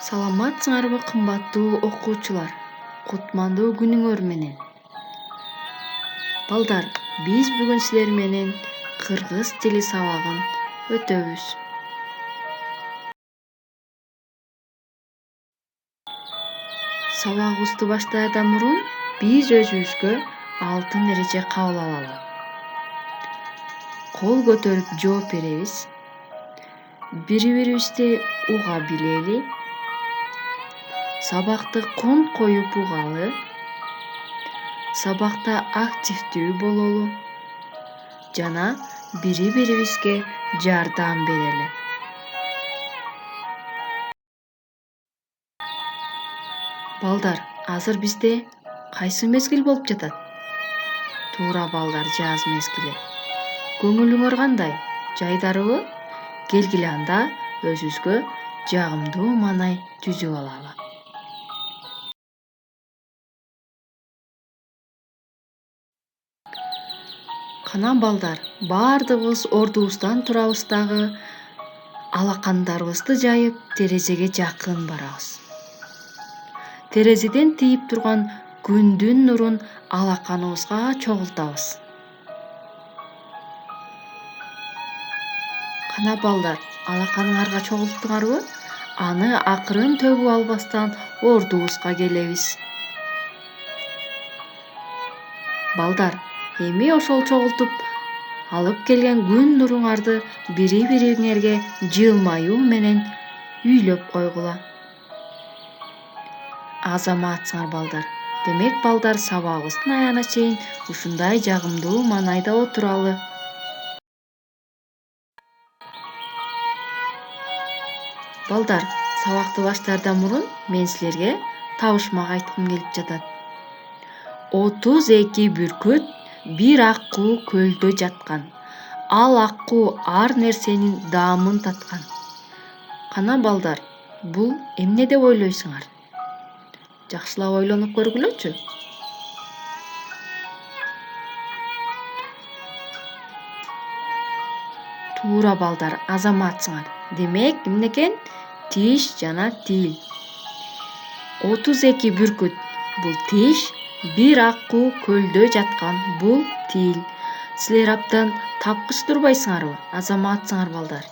Саламатсыңарбы кымбаттуу окуучулар? Кутмандуу күнүңөр менен. Балдар, биз бүгүн силер менен кыргыз тили сабагын өтөбүз. Сабагыбызды баштаардан мурун биз өзүбүзгө алтын эреже кабыл алалы. Кол көтөрүп жооп беребиз. Бири-бирибизди уга билели. Сабакты кон коюп угалы. Сабакта активдүү бололу. Жана бири-бирибизге жардам берели. Балдар, азыр бизде кайсы мезгил болуп жатат? Туура балдар, жаз мезгили. Көңүлүңөр кандай? Жайдарбы? Келгиле анда өзүбүзгө жагымдуу маанай түзүп алалы. Кана балдар, баардыгыбыз ордубуздан турабыз дагы алакандарыбызды жайып терезеге жакын барабыз. Терезеден тийип турган күндүн нурун алаканыбызга чогултабыз. Кана балдар, алаканыңарга чогулттуңарбы? Аны акырын төгүп албастан ордубузга келебиз. Балдар, эми ошол чогултуп алып келген күн нуруңарды бири-бириңерге жылмаюу менен үйлөп койгула. Азаматсыңар балдар. Демек балдар, сабагыбыздын аягына чейин ушундай жагымдуу маанайда отуралы. Балдар, сабакты баштаардан мурун мен силерге табышмак айткым келип жатат. 32 бүркүт бир аккуу көлдө жаткан. Ал аккуу ар нерсенин даамын таткан. Кана балдар, бул эмне деп ойлойсуңар? Жакшылап ойлонуп көргүлөчү. Туура балдар, азаматсыңар. Демек, эмне экен? Тиш жана тил. 32 бүркүт бул тиш, бир аккуу көлдө жаткан бул тил. Силер абдан тапкыч турбайсыңарбы? Азаматсыңар балдар.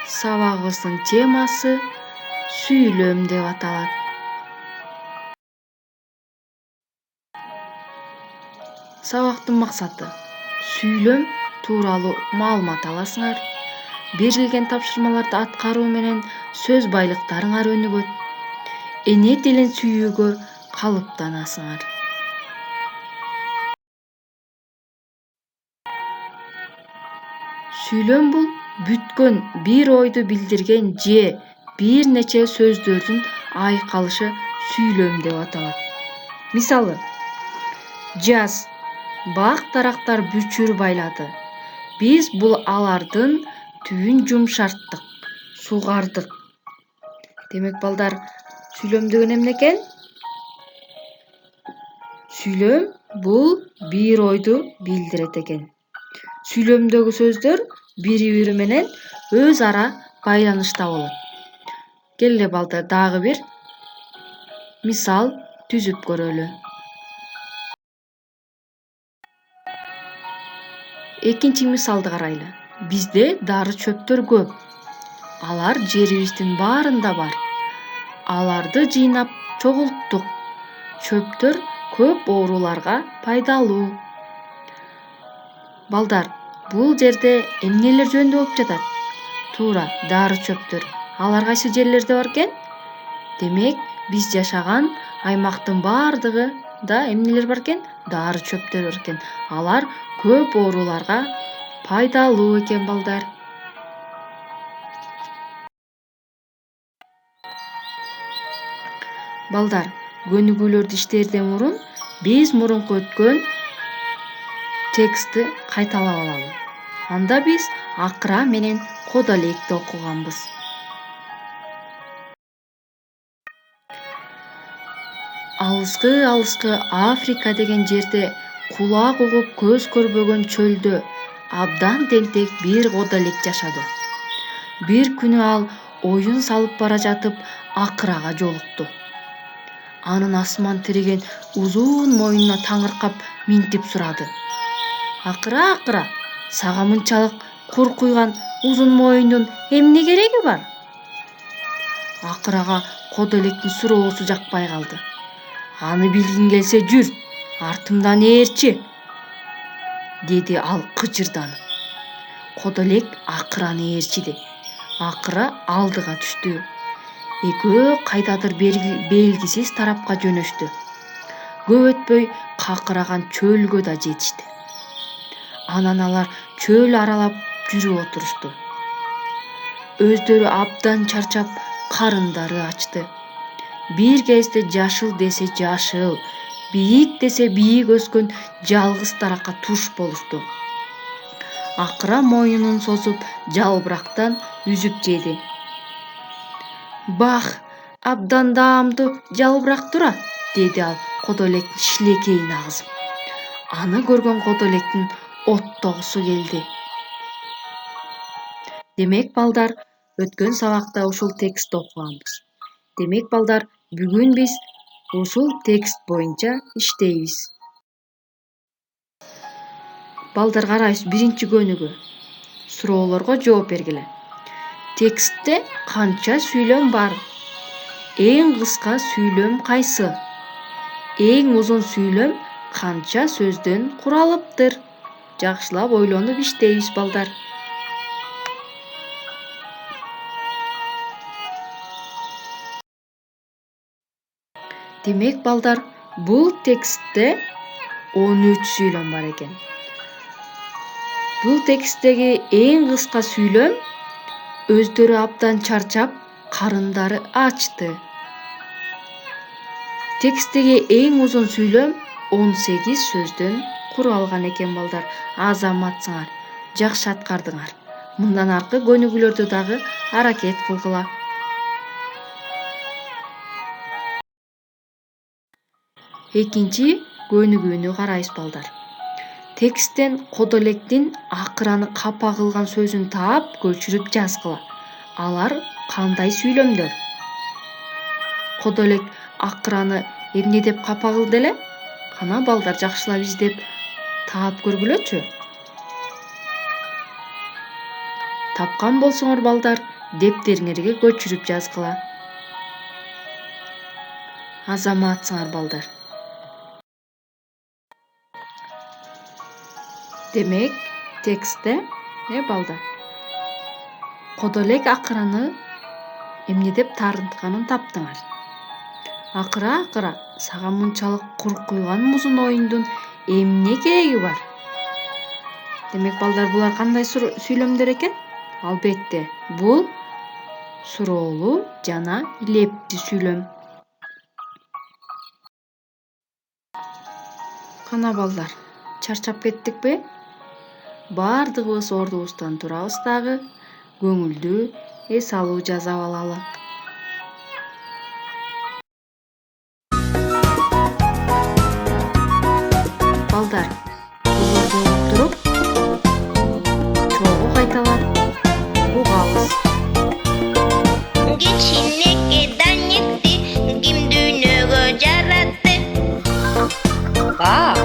Сабагыбыздын темасы сүйлөм деп аталат. Сабактын максаты сүйлөм тууралуу маалымат аласыңар. Берилген тапшырмаларды аткаруу менен сөз байлыктарыңар өнүгөт. Эне тилин сүйүүгө калыптанасыңар. Сүйлөм бул бүткөн бир ойду билдирген же бир нече сөздөрдүн айкалышы сүйлөм деп аталат. Мисалы, жаз, бак дарактар бүчүр байлады. Биз бул алардын түбүн жумшарттык, сугардык. Демек балдар, сүйлөм деген эмне экен? Сүйлөм бул бир ойду билдирет экен. Сүйлөмдөгү сөздөр бири-бири менен өз ара байланышта болот. Келе балдар, дагы бир мисал түзүп көрөлү. Экинчи мисалды карайлы. Бизде дары чөптөр көп. Алар жерибиздин баарында бар. Аларды жыйнап чогулттук. Чөптөр көп ооруларга пайдалуу. Балдар, бул жерде эмнелер жөнүндө болуп жатат? Туура, дары чөптөр. Алар кайсы жерлерде бар экен? Демек, биз жашаган аймактын баардыгында эмнелер бар экен? Дары чөптөр бар экен. Алар көп ооруларга пайдалуу экен балдар. Балдар, көнүгүүлөрдү иштерден мурун биз мурунку өткөн текстти кайталап алалы. Анда биз акыра менен кода электи окуганбыз. Алыскы Африка деген жерде кулак угуп көз көрбөгөн чөлдө абдан тентек бир кода элек жашады. Бир күнү ал оюн салып бара жатып Акырага жолукту. Анын асман тиреген узун мойнуна таңыркап минтип сурады. Акыра, сага мынчалык кур куйган узун мойундун эмне кереги бар? Акырага кодо электин суроосу жакпай калды. Аны билгиң келсе жүр, артымдан ээрчи, деди ал кыжырданып. Кодо элек Акыраны ээрчиди. Акыра алдыга түштү. Экөө кайдадыр белгисиз тарапка жөнөштү. Көп өтпөй какыраган чөлгө да жетишти. Анан алар чөл аралап жүрүп отурушту. Өздөрү абдан чарчап, карындары ачты. Бир кезде жашыл десе жашыл, бийик десе бийик өскөн жалгыз даракка туш болушту. Акыра мойнун созуп, жалбырактан үзүп жеди. Бах, абдан даамдуу жалбырак тура, деди ал кодо электин шилекейин агызып. Аны көргөн кодо электин оттогусу келди. Демек балдар, өткөн сабакта ушул текстти окуганбыз. Демек балдар, бүгүн биз ушул текст боюнча иштейбиз. Балдар, карайбыз биринчи көнүгүү. Суроолорго жооп бергиле. Текстте канча сүйлөм бар? Эң кыска сүйлөм кайсы? Эң узун сүйлөм канча сөздөн куралыптыр? Жакшылап ойлонуп иштейбиз балдар. Демек балдар, бул текстте 13 сүйлөм бар экен. Бул тексттеги эң кыска сүйлөм өздөрү абдан чарчап, карындары ачты. Тексттеги эң узун сүйлөм 18 сөздөн куралган экен балдар. Азаматсыңар, жакшы аткардыңар. Мындан аркы көнүгүүлөрдү дагы аракет кылгыла. Экинчи көнүгүүнү карайбыз балдар. Тексттен кодо электин Акыраны капа кылган сөзүн таап, көчүрүп жазгыла. Алар кандай сүйлөмдөр? Кодо элек Акыраны эмне деп капа кылды эле? Кана балдар, жакшылап издеп таап көргүлөчү. Тапкан болсоңор балдар, дептериңерге көчүрүп жазгыла. Азаматсыңар балдар. Демек, текстте балдар, кодо элек Акыраны эмне деп таарынтканын таптыңар. Акыра, сага мынчалык кур куйган узун оюндун эмне кереги бар? Демек балдар, булар кандай сүйлөмдөр экен? Албетте, бул суроолуу жана илептүү сүйлөм. Кана балдар, чарчап кеттикпи? Бардыгыбыз ордубуздан турабыз дагы, көңүлдүү эс алуу жасап алалы. Балдар, узун туруп, чогуу кайталап угабыз. Кичинекей данекти ким дүйнөгө жаратты? Бак.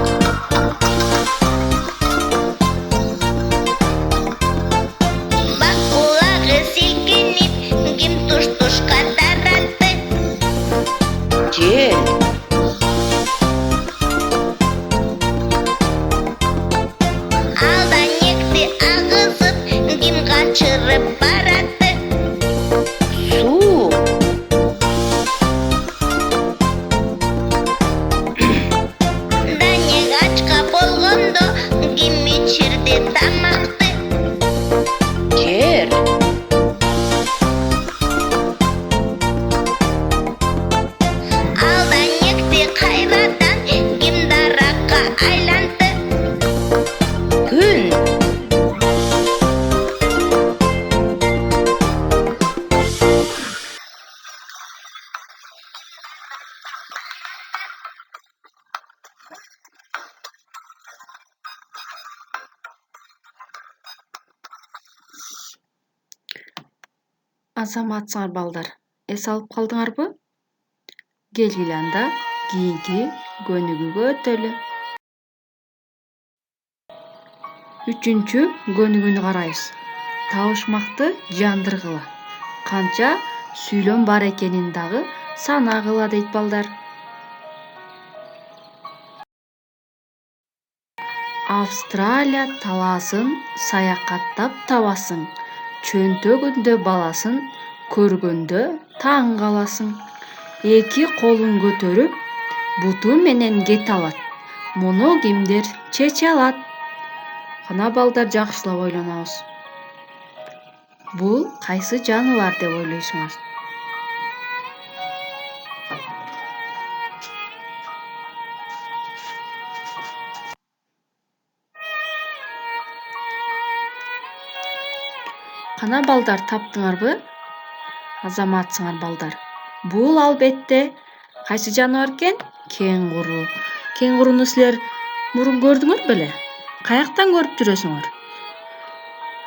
Бак кулагы силкинип, ким туш-тушка таратты? Жел. Ал данекти агызып, ким качырып баратты? Суу. Данек ачка болгондо ким ичирди тамакты? Жер. Ал данекти кайрадан ким даракка айлантты? Күн. Азаматсыңар балдар, эс алып калдыңарбы? Келгиле анда кийинки көнүгүүгө өтөлү. Үчүнчү көнүгүүнү карайбыз. Табышмакты жандыргыла. Канча сүйлөм бар экенин дагы санагыла дейт балдар. Австралия талаасын саякаттап табасың. Чөнтөгүндө баласын көргөндө таң каласың. Эки колун көтөрүп, буту менен кете алат. Муну кимдир чече алат? Кана балдар жакшылап ойлонобуз. Бул кайсы жаныбар деп ойлойсуңар? Кана балдар таптыңарбы? Азаматсыңар балдар. Бул албетте кайсы жаныбар экен? Кеңгуру. Кеңгуруну силер мурун көрдүңөр беле? Каяктан көрүп жүрөсүңөр?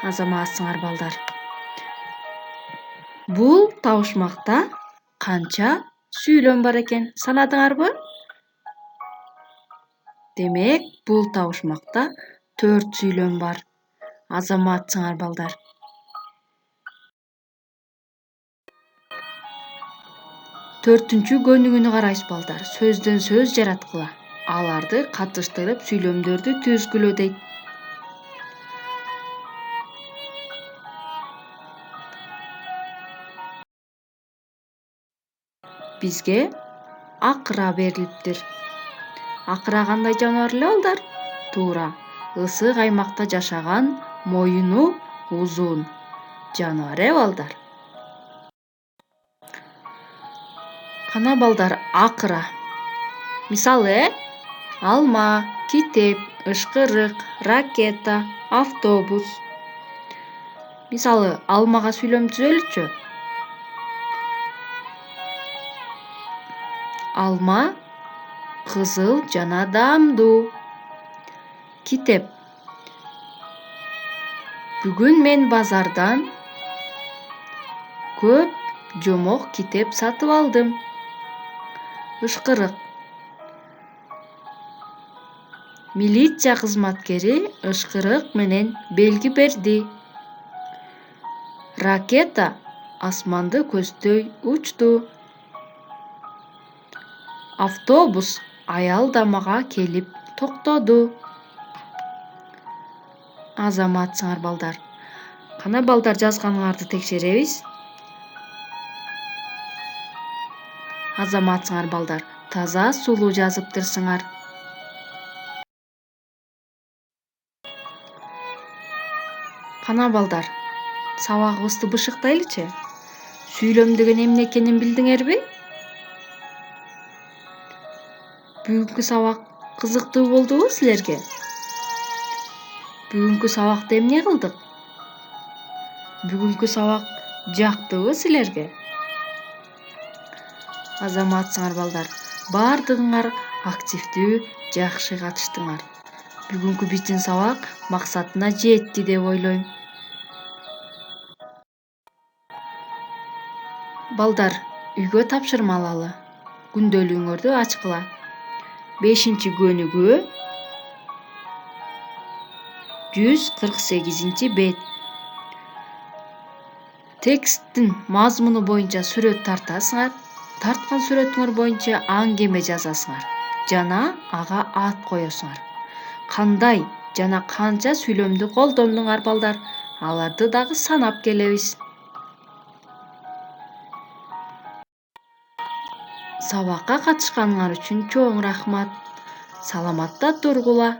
Азаматсыңар балдар. Бул табышмакта канча сүйлөм бар экен? Санадыңарбы? Демек, бул табышмакта 4 сүйлөм бар. Азаматсыңар балдар. Төртүнчү көнүгүүнү карайбыз балдар. Сөздөн сөз жараткыла. Аларды катыштырып сүйлөмдөрдү түзгүлө дейт. Бизге акыра берилиптир. Акыра кандай жаныбар эле балдар? Туура. Ысык аймакта жашаган, моюну узун жаныбар балдар. Кана балдар, акыра. Мисалы, алма, китеп, ышкырык, ракета, автобус. Мисалы, алмага сүйлөм түзөлүчү. Алма кызыл жана даамдуу. Китеп. Бүгүн мен базардан көп жомок китеп сатып алдым. Ышкырык. Милиция кызматкери ышкырык менен белги берди. Ракета асманды көздөй учту. Автобус аялдамага келип токтоду. Азаматсыңар балдар. Кана балдар жазганыңарды текшеребиз. Азаматсыңар балдар. Таза сулуу жазыптырсыңар. Кана балдар. Сабагыбызды бышыктайлычы. Сүйлөм деген эмне экенин билдиңерби? Бүгүнкү сабак кызыктуу болдубу силерге? Бүгүнкү сабакта эмне кылдык? Бүгүнкү сабак жактыбы силерге? Азаматсыңар балдар. Бардыгыңар активдүү, жакшы катыштыңар. Бүгүнкү биздин сабак максатына жетти деп ойлойм. Балдар, үйгө тапшырма алалы. Күндөлүгүңөрдү ачкыла. 5-чи көнүгүү 148-чи бет. Тексттин мазмуну боюнча сүрөт тартасыңар. Тарткан сүрөтүңөр боюнча аңгеме жазасыңар жана ага ат коесуңар. Кандай жана канча сүйлөмдү колдондуңар балдар? Аларды дагы санап келебиз. Сабакка катышканыңар үчүн чоң рахмат. Саламатта тургула.